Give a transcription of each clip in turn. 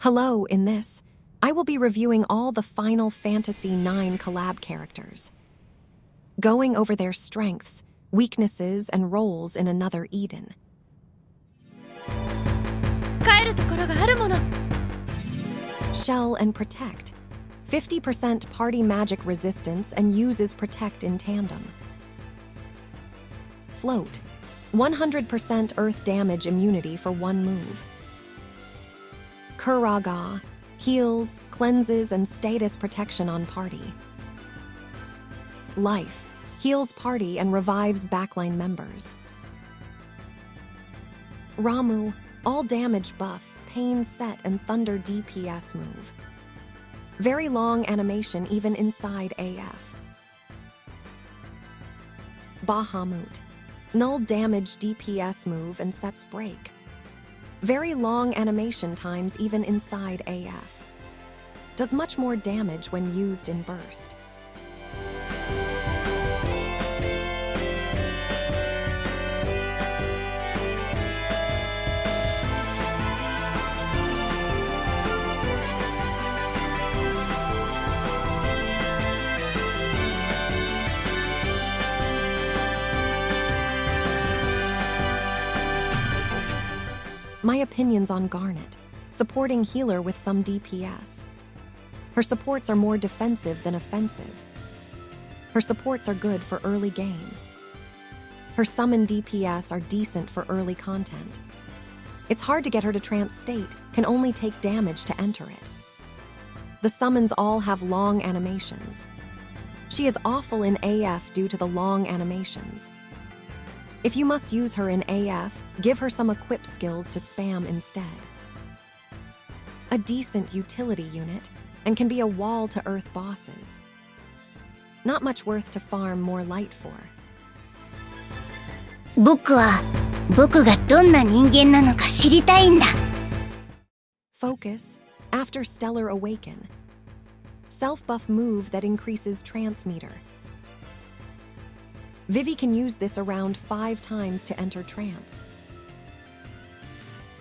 Hello, in this, I will be reviewing all the Final Fantasy IX collab characters, going over their strengths, weaknesses, and roles in another Eden. Shell and Protect. 50% party magic resistance and uses Protect in tandem. Float. 100% earth damage immunity for one move. Kuraga. Heals, cleanses, and status protection on party. Life. Heals party and revives backline members. Ramu. All damage buff, pain set, and thunder DPS move. Very long animation even inside AF. Bahamut. Null damage DPS move and sets break. Very long animation times even inside AF. Does much more damage when used in burst. My opinions on Garnet, supporting healer with some DPS. Her supports are more defensive than offensive. Her supports are good for early game. Her summon DPS are decent for early content. It's hard to get her to trance state, can only take damage to enter it. The summons all have long animations. She is awful in AF due to the long animations. If you must use her in AF, give her some equip skills to spam instead. A decent utility unit, and can be a wall to earth bosses. Not much worth to farm more light for. 僕がどんな人間なのか知りたいんだ。Focus, after Stellar Awaken. Self-buff move that increases trance meter. Vivi can use this around 5 times to enter trance.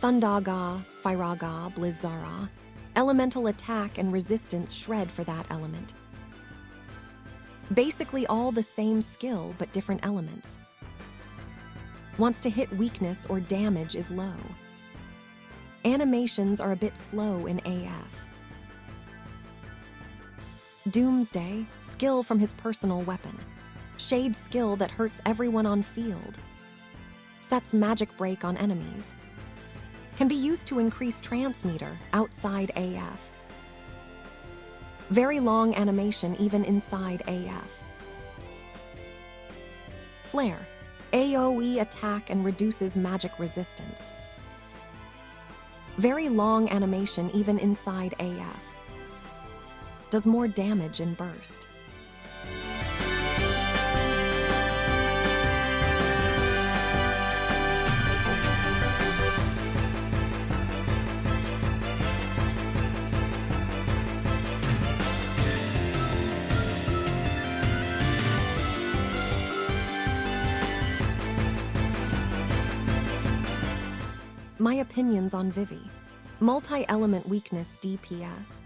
Thundaga, Firaga, Blizzara. Elemental attack and resistance shred for that element. Basically all the same skill but different elements. Wants to hit weakness or damage is low. Animations are a bit slow in AF. Doomsday, skill from his personal weapon. Shade skill that hurts everyone on field. Sets magic break on enemies. Can be used to increase trance meter outside AF. Very long animation even inside AF. Flare. AoE attack and reduces magic resistance. Very long animation even inside AF. Does more damage in burst. My opinions on Vivi. Multi-element weakness DPS.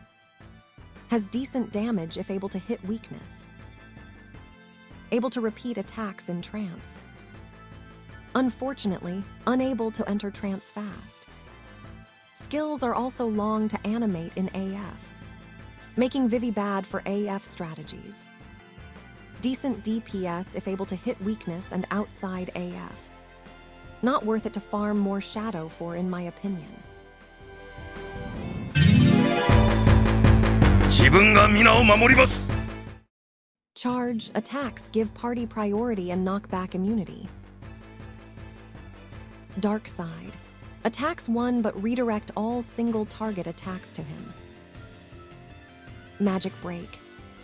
Has decent damage if able to hit weakness. Able to repeat attacks in trance. Unfortunately, unable to enter trance fast. Skills are also long to animate in AF, making Vivi bad for AF strategies. Decent DPS if able to hit weakness and outside AF. Not worth it to farm more shadow for, in my opinion. Charge, attacks give party priority and knockback immunity. Dark Side. Attacks one but redirect all single target attacks to him. Magic Break.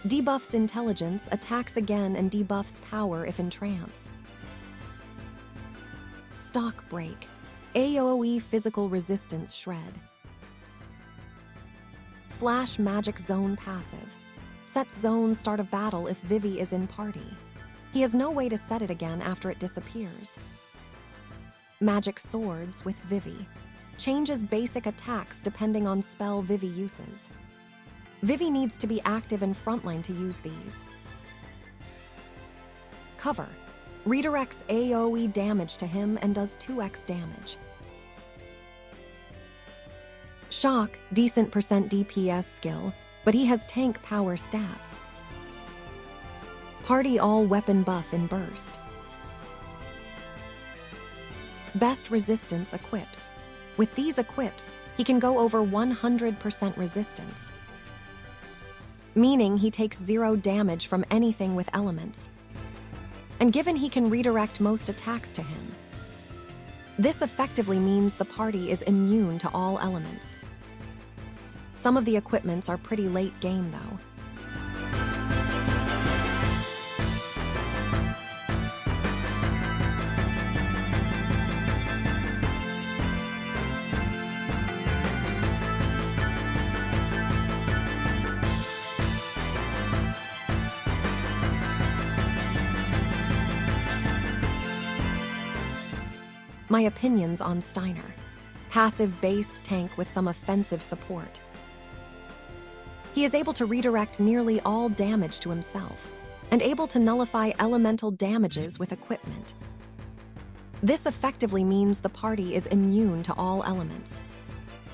Debuffs intelligence, attacks again and debuffs power if in trance. Stock Break. AoE physical resistance shred. Slash Magic Zone passive. Sets zone start of battle if Vivi is in party. He has no way to set it again after it disappears. Magic Swords with Vivi. changes basic attacks depending on spell Vivi uses. Vivi needs to be active in frontline to use these. Cover redirects AoE damage to him and does 2x damage. Shock, decent percent DPS skill, but he has tank power stats. Party all weapon buff in burst. Best resistance equips. With these equips, he can go over 100% resistance, meaning he takes 0 damage from anything with elements. And given he can redirect most attacks to him, this effectively means the party is immune to all elements. Some of the equipments are pretty late game though. My opinions on Steiner. Passive-based tank with some offensive support. He is able to redirect nearly all damage to himself, and able to nullify elemental damages with equipment. This effectively means the party is immune to all elements.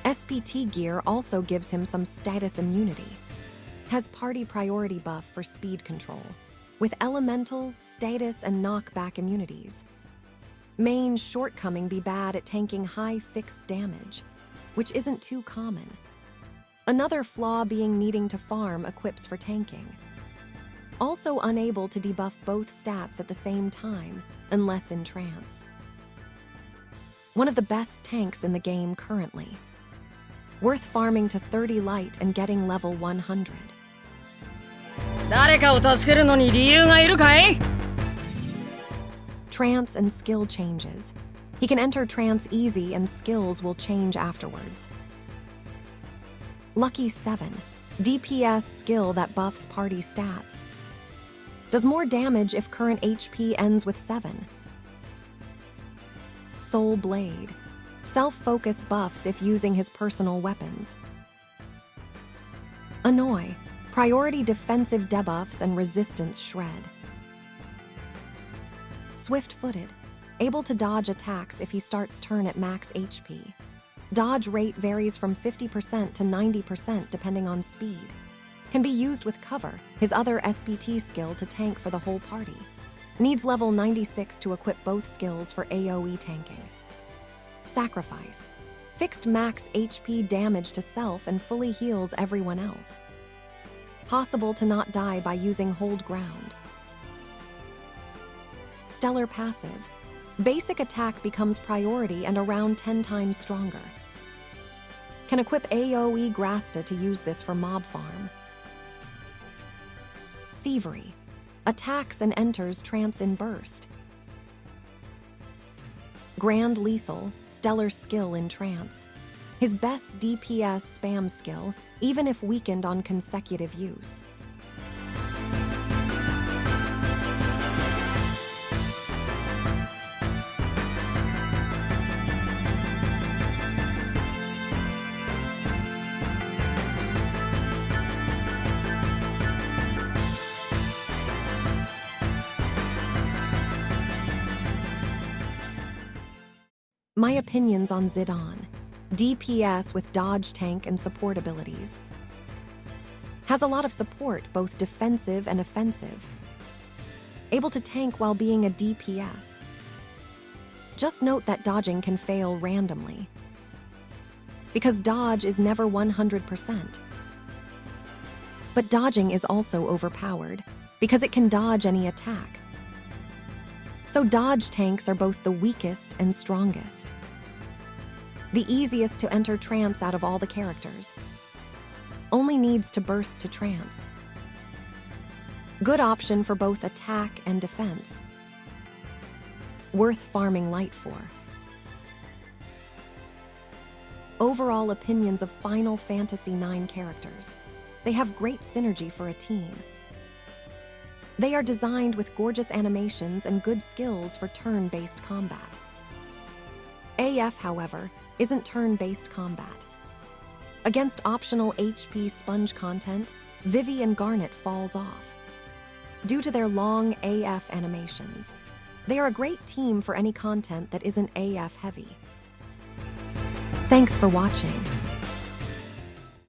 SPT gear also gives him some status immunity. Has party priority buff for speed control, with elemental, status, and knockback immunities. Main shortcoming be bad at tanking high fixed damage, which isn't too common. Another flaw being needing to farm equips for tanking. Also unable to debuff both stats at the same time, unless in trance. One of the best tanks in the game currently. Worth farming to 30 light and getting level 100. 誰かを助けるのに理由がいるかい? Trance and skill changes. He can enter trance easy and skills will change afterwards. Lucky 7. DPS skill that buffs party stats. Does more damage if current HP ends with 7. Soul Blade. Self-focus buffs if using his personal weapons. Annoy. Priority defensive debuffs and resistance shred. Swift-footed, able to dodge attacks if he starts turn at max HP. Dodge rate varies from 50% to 90% depending on speed. Can be used with cover, his other SPT skill to tank for the whole party. Needs level 96 to equip both skills for AoE tanking. Sacrifice. Fixed max HP damage to self and fully heals everyone else. Possible to not die by using hold ground. Stellar passive. Basic attack becomes priority and around 10 times stronger. Can equip AoE Grasta to use this for mob farm. Thievery. Attacks and enters trance in burst. Grand lethal, stellar skill in trance. His best DPS spam skill, even if weakened on consecutive use. My opinions on Zidane. DPS with dodge tank and support abilities. Has a lot of support, both defensive and offensive. Able to tank while being a DPS. Just note that dodging can fail randomly, because dodge is never 100%. But dodging is also overpowered, because it can dodge any attack. So dodge tanks are both the weakest and strongest. The easiest to enter trance out of all the characters. Only needs to burst to trance. Good option for both attack and defense. Worth farming light for. Overall opinions of Final Fantasy IX characters. They have great synergy for a team. They are designed with gorgeous animations and good skills for turn-based combat. AF, however, isn't turn-based combat. Against optional HP sponge content, Vivi and Garnet falls off. Due to their long AF animations, they are a great team for any content that isn't AF heavy. Thanks for watching.